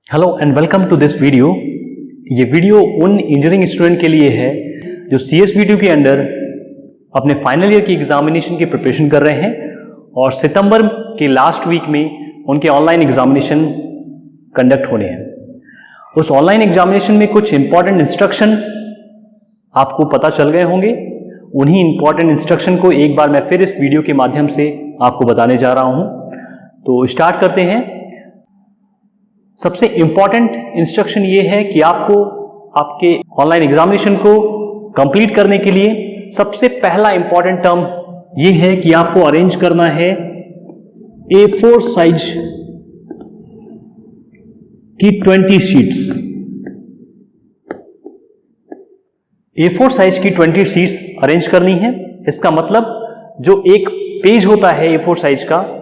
Hello and welcome to this video. ये video उन engineering student के लिए है जो CSBTU के अंडर अपने फाइनल ईयर की एग्जामिनेशन की प्रिपरेशन कर रहे हैं और सितंबर के लास्ट वीक में उनके ऑनलाइन एग्जामिनेशन कंडक्ट होने हैं। उस ऑनलाइन एग्जामिनेशन में कुछ इंपॉर्टेंट इंस्ट्रक्शन आपको पता चल गए होंगे। उन्हीं इंपॉर्टेंट इंस्ट्रक्शन को एक बार मैं फिर इस वीडियो के माध्यम से आपको बताने जा रहा हूं। तो स्टार्ट करते हैं। सबसे इंपॉर्टेंट इंस्ट्रक्शन ये है कि आपको आपके ऑनलाइन एग्जामिनेशन को कंप्लीट करने के लिए सबसे पहला इंपॉर्टेंट टर्म ये है कि आपको अरेंज करना है A4 साइज की 20 शीट्स। A4 साइज की 20 शीट्स अरेंज करनी है। इसका मतलब जो एक पेज होता है A4 साइज का,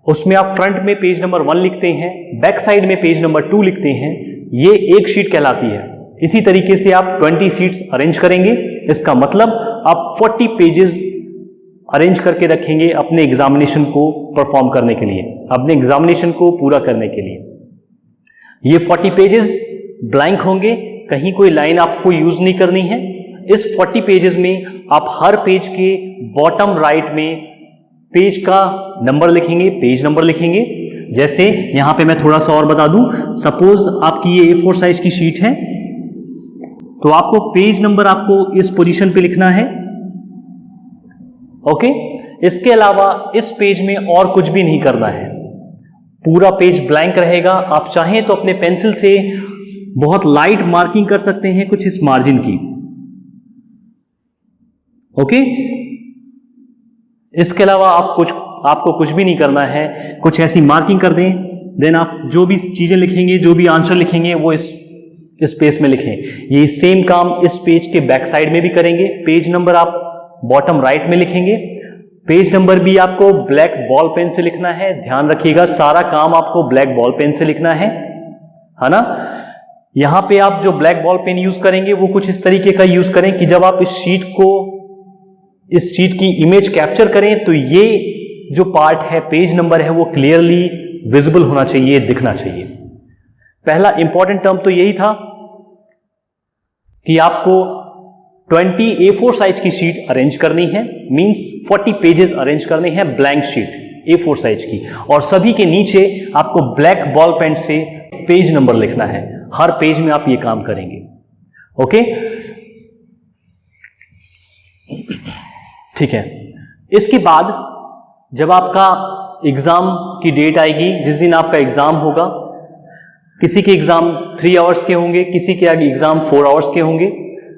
उसमें आप फ्रंट में पेज नंबर 1 लिखते हैं, बैक साइड में पेज नंबर 2 लिखते हैं। ये एक शीट कहलाती है। इसी तरीके से आप 20 शीट्स अरेंज करेंगे। इसका मतलब आप 40 पेजेस अरेंज करके रखेंगे अपने एग्जामिनेशन को परफॉर्म करने के लिए, अपने एग्जामिनेशन को पूरा करने के लिए। ये 40 पेजेस ब्लैंक होंगे, कहीं कोई लाइन आपको यूज नहीं करनी है। इस 40 पेजेस में आप हर पेज के बॉटम राइट में पेज का नंबर लिखेंगे, पेज नंबर लिखेंगे। जैसे यहां पे मैं थोड़ा सा और बता दूं, सपोज आपकी ये A4 साइज की शीट है तो आपको पेज नंबर आपको इस पोजीशन पे लिखना है। ओके, इसके अलावा इस पेज में और कुछ भी नहीं करना है, पूरा पेज ब्लैंक रहेगा। आप चाहें तो अपने पेंसिल से बहुत लाइट मार्किंग कर सकते हैं कुछ इस मार्जिन की। ओके, इसके अलावा आपको कुछ भी नहीं करना है, कुछ ऐसी मार्किंग कर दें। देन आप जो भी चीजें लिखेंगे, जो भी आंसर लिखेंगे वो इस पेज में लिखें। ये सेम काम इस पेज के बैक साइड में भी करेंगे। पेज नंबर आप बॉटम राइट में लिखेंगे। पेज नंबर भी आपको ब्लैक बॉल पेन से लिखना है। ध्यान रखिएगा, सारा काम आपको ब्लैक बॉल पेन से लिखना है ना। यहां पे आप जो ब्लैक बॉल पेन यूज करेंगे वो कुछ इस तरीके का यूज करें कि जब आप इस शीट की इमेज कैप्चर करें तो ये जो पार्ट है, पेज नंबर है, वो क्लियरली विजिबल होना चाहिए, दिखना चाहिए। पहला इंपॉर्टेंट टर्म तो यही था कि आपको 20 A4 साइज की शीट अरेंज करनी है, मींस 40 पेजेस अरेंज करने हैं ब्लैंक शीट A4 साइज की, और सभी के नीचे आपको ब्लैक बॉल पेन से पेज नंबर लिखना है। हर पेज में आप ये काम करेंगे। ओके, ठीक है। इसके बाद जब आपका एग्जाम की डेट आएगी, जिस दिन आपका एग्जाम होगा, किसी के एग्जाम 3 आवर्स के होंगे, किसी के एग्जाम 4 आवर्स के होंगे।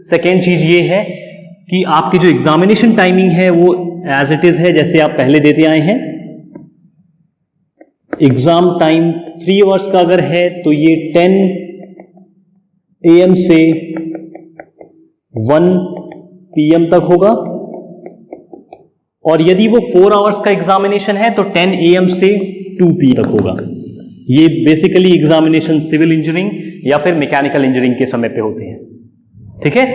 सेकेंड चीज ये है कि आपकी जो एग्जामिनेशन टाइमिंग है वो एज इट इज है, जैसे आप पहले देते आए हैं। एग्जाम टाइम 3 आवर्स का अगर है तो ये 10 AM से 1 PM तक होगा, और यदि वो 4 आवर्स का एग्जामिनेशन है तो 10 AM से 2 PM तक होगा। ये बेसिकली एग्जामिनेशन सिविल इंजीनियरिंग या फिर मैकेनिकल इंजीनियरिंग के समय पे होते हैं। ठीक है।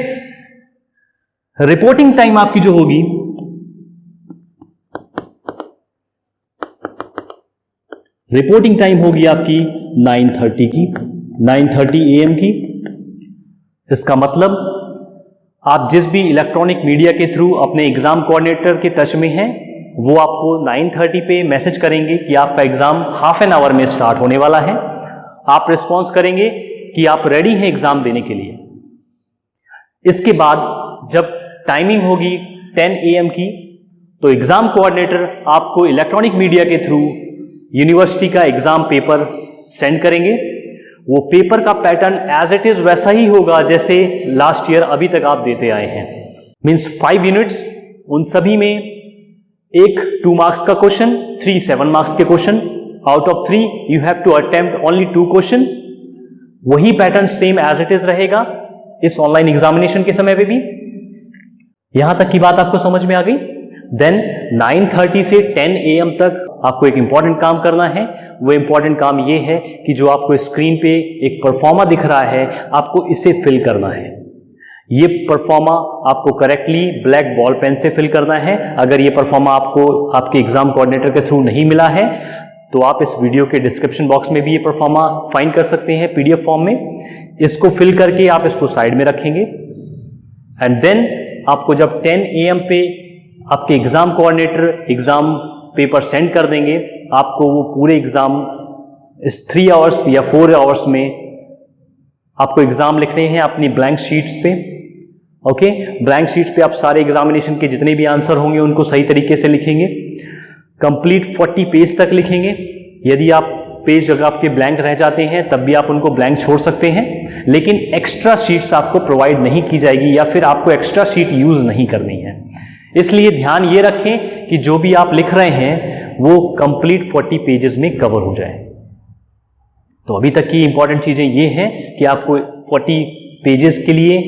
रिपोर्टिंग टाइम आपकी जो होगी, रिपोर्टिंग टाइम होगी आपकी 9:30 AM की। इसका मतलब आप जिस भी इलेक्ट्रॉनिक मीडिया के थ्रू अपने एग्जाम कोऑर्डिनेटर के टच में हैं, वो आपको 9:30 पे मैसेज करेंगे कि आपका एग्जाम हाफ एन आवर में स्टार्ट होने वाला है। आप रिस्पॉन्स करेंगे कि आप रेडी हैं एग्जाम देने के लिए। इसके बाद जब टाइमिंग होगी 10 AM की, तो एग्जाम कोऑर्डिनेटर आपको इलेक्ट्रॉनिक मीडिया के थ्रू यूनिवर्सिटी का एग्जाम पेपर सेंड करेंगे। वो पेपर का पैटर्न एज इट इज वैसा ही होगा जैसे लास्ट ईयर अभी तक आप देते आए हैं, मींस 5 यूनिट्स। उन सभी में एक 2 मार्क्स का क्वेश्चन, 3 7 मार्क्स के question. Out of 3 you have to attempt only 2 question. वही pattern same as it is रहेगा इस ऑनलाइन एग्जामिनेशन के समय पे भी। यहां तक की बात आपको समझ में आ गई। देन 9:30 से 10 AM तक आपको एक इंपॉर्टेंट काम करना है। वो इंपॉर्टेंट काम ये है कि जो आपको स्क्रीन पे एक परफॉर्मा दिख रहा है, आपको इसे फिल करना है। ये परफॉर्मा आपको करेक्टली ब्लैक बॉल पेन से फिल करना है। अगर ये परफॉर्मा आपको आपके एग्जाम कोऑर्डिनेटर के थ्रू नहीं मिला है तो आप इस वीडियो के डिस्क्रिप्शन बॉक्स में भी ये परफॉर्मा फाइंड कर सकते हैं पीडीएफ फॉर्म में। इसको फिल करके आप इसको साइड में रखेंगे एंड देन आपको जब 10 AM पे आपके exam coordinator exam paper send कर देंगे, आपको वो पूरे एग्जाम इस 3 आवर्स या 4 आवर्स में आपको एग्जाम लिखने हैं अपनी ब्लैंक शीट्स पे। ओके, ब्लैंक शीट्स पे आप सारे एग्जामिनेशन के जितने भी आंसर होंगे उनको सही तरीके से लिखेंगे, कंप्लीट 40 पेज तक लिखेंगे। यदि आप पेज अगर आपके ब्लैंक रह जाते हैं तब भी आप उनको ब्लैंक छोड़ सकते हैं, लेकिन एक्स्ट्रा शीट्स आपको प्रोवाइड नहीं की जाएगी या फिर आपको एक्स्ट्रा शीट यूज नहीं करनी है। इसलिए ध्यान ये रखें कि जो भी आप लिख रहे हैं वो कंप्लीट 40 पेजेस में कवर हो जाए। तो अभी तक की इंपॉर्टेंट चीजें ये हैं कि आपको 40 पेजेस के लिए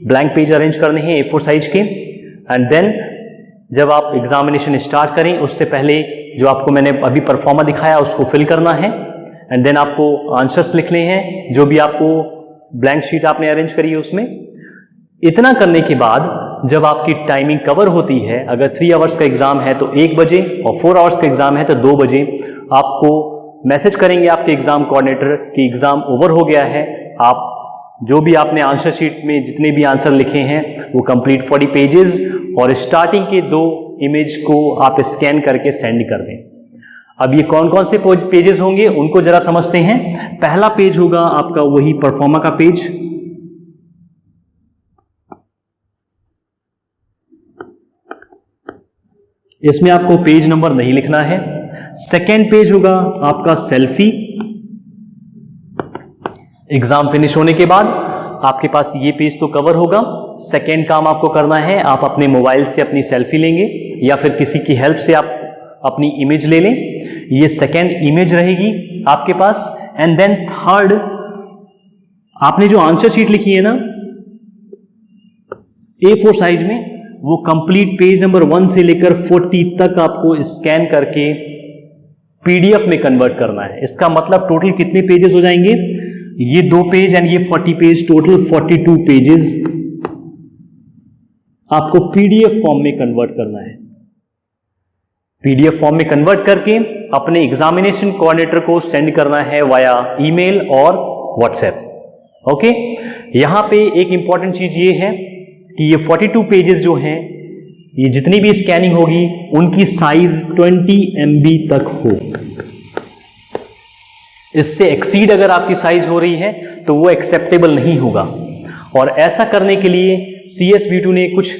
ब्लैंक पेज अरेंज करने हैं A4 साइज के, एंड देन जब आप एग्जामिनेशन स्टार्ट करें उससे पहले जो आपको मैंने अभी परफॉर्मा दिखाया उसको फिल करना है एंड देन आपको आंसर्स लिखने हैं जो भी आपको ब्लैंक शीट आपने अरेंज करी है उसमें। इतना करने के बाद जब आपकी टाइमिंग कवर होती है, अगर 3 आवर्स का एग्जाम है तो 1 बजे और 4 आवर्स का एग्जाम है तो 2 बजे आपको मैसेज करेंगे आपके एग्जाम कोऑर्डिनेटर कि एग्जाम ओवर हो गया है। आप जो भी आपने आंसर शीट में जितने भी आंसर लिखे हैं वो कंप्लीट 40 पेजेस और स्टार्टिंग के 2 इमेज को आप स्कैन करके सेंड कर दें। अब ये कौन कौन से पेजेस होंगे उनको जरा समझते हैं। पहला पेज होगा आपका वही परफॉर्मा का पेज, इसमें आपको पेज नंबर नहीं लिखना है। सेकेंड पेज होगा आपका सेल्फी। एग्जाम फिनिश होने के बाद आपके पास ये पेज तो कवर होगा। सेकेंड काम आपको करना है, आप अपने मोबाइल से अपनी सेल्फी लेंगे या फिर किसी की हेल्प से आप अपनी इमेज ले लें। ये सेकेंड इमेज रहेगी आपके पास। एंड देन थर्ड, आपने जो आंसर शीट लिखी है ना A4 साइज में, वो कंप्लीट पेज नंबर 1 से लेकर 40 तक आपको स्कैन करके पीडीएफ में कन्वर्ट करना है। इसका मतलब टोटल कितने पेजेस हो जाएंगे? ये 2 पेज एंड ये 40 पेज, टोटल 42 पेजेस आपको पीडीएफ फॉर्म में कन्वर्ट करना है। पीडीएफ फॉर्म में कन्वर्ट करके अपने एग्जामिनेशन कोऑर्डिनेटर को सेंड करना है वाया ईमेल और व्हाट्सएप। ओके, यहां पे एक इंपॉर्टेंट चीज ये है कि ये 42 पेजेस जो हैं, ये जितनी भी स्कैनिंग होगी उनकी साइज 20 MB तक हो। इससे एक्सीड अगर आपकी साइज हो रही है तो वो एक्सेप्टेबल नहीं होगा। और ऐसा करने के लिए CSV2 ने कुछ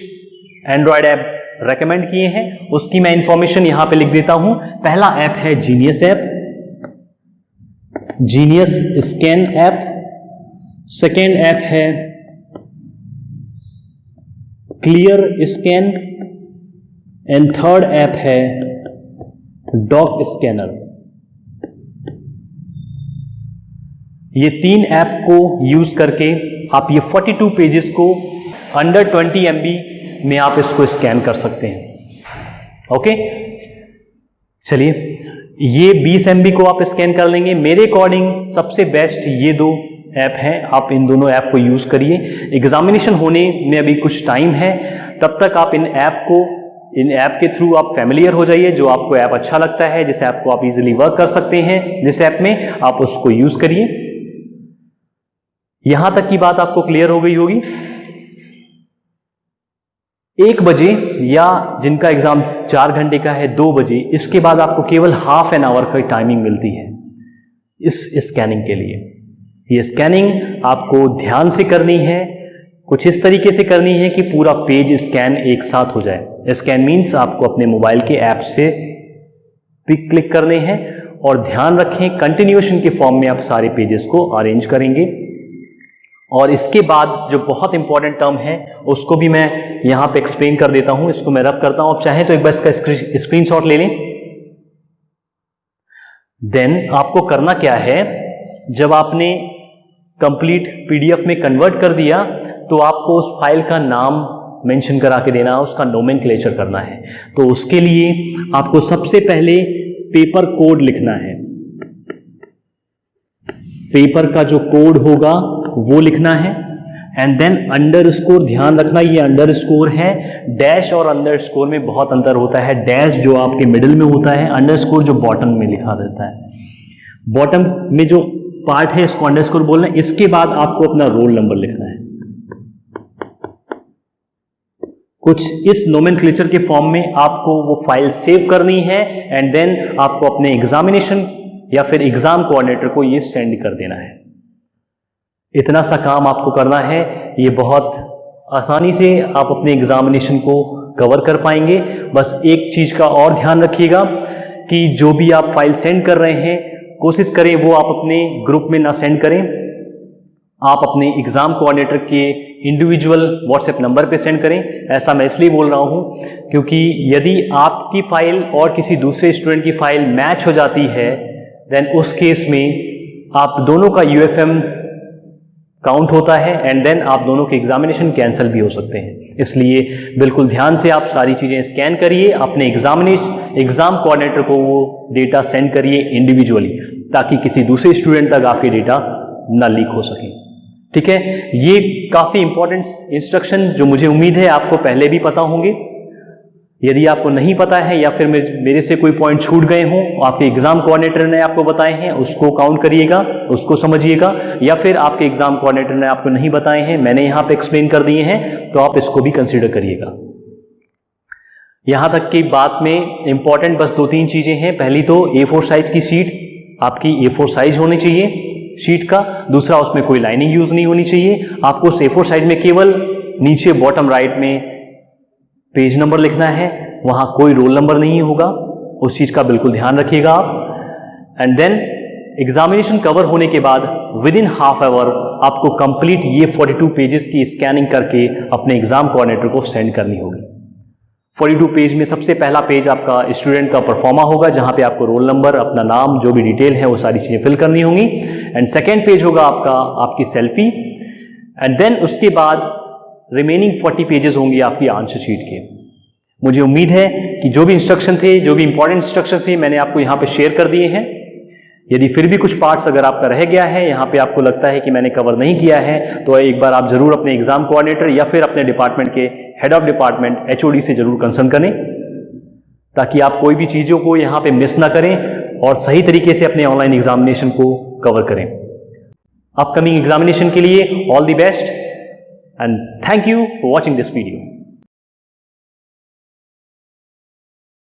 एंड्रॉयड ऐप रेकमेंड किए हैं, उसकी मैं इंफॉर्मेशन यहां पे लिख देता हूं। पहला ऐप है Genius app, Genius Scan app. Second app है Clear Scan and third app है डॉक स्कैनर। ये 3 ऐप को यूज करके आप ये 42 पेजेस को अंडर 20 MB में आप इसको स्कैन कर सकते हैं। ओके, चलिए ये 20 MB को आप स्कैन कर लेंगे। मेरे अकॉर्डिंग सबसे बेस्ट ये 2 ऐप हैं, आप इन दोनों ऐप को यूज करिए। एग्जामिनेशन होने में अभी कुछ टाइम है, तब तक आप इन ऐप के थ्रू आप फैमिलियर हो जाइए। जो आपको ऐप अच्छा लगता है, जिस ऐप को आप इजीली वर्क कर सकते हैं, जिस ऐप में आप उसको यूज करिए। यहां तक की बात आपको क्लियर हो गई होगी। 1 बजे या जिनका एग्जाम 4 घंटे का है 2 बजे, इसके बाद आपको केवल ½ एन आवर की टाइमिंग मिलती है इस स्कैनिंग के लिए। ये स्कैनिंग आपको ध्यान से करनी है, कुछ इस तरीके से करनी है कि पूरा पेज स्कैन एक साथ हो जाए। स्कैन मीन्स आपको अपने मोबाइल के ऐप से पिक क्लिक करने हैं और ध्यान रखें कंटिन्यूएशन के फॉर्म में आप सारे पेजेस को अरेंज करेंगे। और इसके बाद जो बहुत इंपॉर्टेंट टर्म है उसको भी मैं यहां पे एक्सप्लेन कर देता हूं, इसको मैं रब करता हूं। आप चाहें तो एक बार इसका स्क्रीनशॉट ले लें। देन आपको करना क्या है, जब आपने कंप्लीट पीडीएफ में कन्वर्ट कर दिया तो आपको उस फाइल का नाम मेंशन करा के देना, उसका नोमेनक्लेचर करना है। तो उसके लिए आपको सबसे पहले पेपर कोड लिखना है। पेपर का जो कोड होगा वो लिखना है। एंड देन अंडरस्कोर, ध्यान रखना ये अंडरस्कोर है, डैश और अंडरस्कोर में बहुत अंतर होता है। डैश जो आपके मिडिल में होता है, अंडरस्कोर जो बॉटम में लिखा रहता है। बॉटम में जो पार्ट है इसको अंडरस्कोर बोलना है। इसके बाद आपको अपना रोल नंबर लिखना है, कुछ इस नोमेनक्लेचर के फॉर्म में आपको वो फाइल सेव करनी है एंड देन आपको अपने एग्जामिनेशन या फिर एग्जाम कोऑर्डिनेटर को ये सेंड कर देना है। इतना सा काम आपको करना है, ये बहुत आसानी से आप अपने एग्जामिनेशन को कवर कर पाएंगे। बस एक चीज का और ध्यान रखिएगा कि जो भी आप फाइल सेंड कर रहे हैं कोशिश करें वो आप अपने ग्रुप में ना सेंड करें, आप अपने एग्जाम कोऑर्डिनेटर के इंडिविजुअल व्हाट्सएप नंबर पे सेंड करें। ऐसा मैं इसलिए बोल रहा हूं क्योंकि यदि आपकी फाइल और किसी दूसरे स्टूडेंट की फाइल मैच हो जाती है देन उस केस में आप दोनों का यूएफएम काउंट होता है एंड देन आप दोनों के एग्जामिनेशन कैंसिल भी हो सकते हैं। इसलिए बिल्कुल ध्यान से आप सारी चीजें स्कैन करिए, अपने एग्जाम कोऑर्डिनेटर को वो डेटा सेंड करिए इंडिविजुअली, ताकि किसी दूसरे स्टूडेंट तक आपके डेटा ना लीक हो सके। ठीक है, ये काफी इंपॉर्टेंट इंस्ट्रक्शन जो मुझे उम्मीद है आपको पहले भी पता होंगे। यदि आपको नहीं पता है या फिर मेरे से कोई पॉइंट छूट गए हों, आपके एग्जाम कोऑर्डिनेटर ने आपको बताए हैं, उसको काउंट करिएगा, उसको समझिएगा, या फिर आपके एग्जाम कोऑर्डिनेटर ने आपको नहीं बताए हैं, मैंने यहां पे एक्सप्लेन कर दिए हैं, तो आप इसको भी कंसीडर करिएगा। यहां तक की बात में इंपॉर्टेंट बस 2-3 चीजें हैं। पहली तो A4 साइज की शीट, आपकी A4 साइज होनी चाहिए शीट का। दूसरा, उसमें कोई लाइनिंग यूज नहीं होनी चाहिए। आपको उस A4 साइज में केवल नीचे बॉटम राइट में पेज नंबर लिखना है, वहां कोई रोल नंबर नहीं होगा, उस चीज का बिल्कुल ध्यान रखिएगा आप। एंड देन एग्जामिनेशन कवर होने के बाद विद इन हाफ आवर आपको कंप्लीट ये 42 पेजेस की स्कैनिंग करके अपने एग्जाम कोऑर्डिनेटर को सेंड करनी होगी। 42 पेज में सबसे पहला पेज आपका स्टूडेंट का परफॉर्मा होगा, जहां पे आपको रोल नंबर, अपना नाम, जो भी डिटेल है वो सारी चीजें फिल करनी होंगी। एंड सेकेंड पेज होगा आपकी सेल्फी। एंड देन उसके बाद रिमेनिंग 40 पेजेस होंगी आपकी आंसर शीट के। मुझे उम्मीद है कि जो भी इंस्ट्रक्शन थे, जो भी इंपॉर्टेंट इंस्ट्रक्शन थे, मैंने आपको यहाँ पे शेयर कर दिए हैं। यदि फिर भी कुछ पार्ट्स अगर आपका रह गया है, यहाँ पे आपको लगता है कि मैंने कवर नहीं किया है, तो एक बार आप जरूर अपने एग्जाम कोऑर्डिनेटर या फिर अपने डिपार्टमेंट के हेड ऑफ डिपार्टमेंट HOD से जरूर कंसर्न करें, ताकि आप कोई भी चीजों को यहाँ पे मिस ना करें और सही तरीके से अपने ऑनलाइन एग्जामिनेशन को कवर करें। अपकमिंग एग्जामिनेशन के लिए all the best and thank you for watching this video.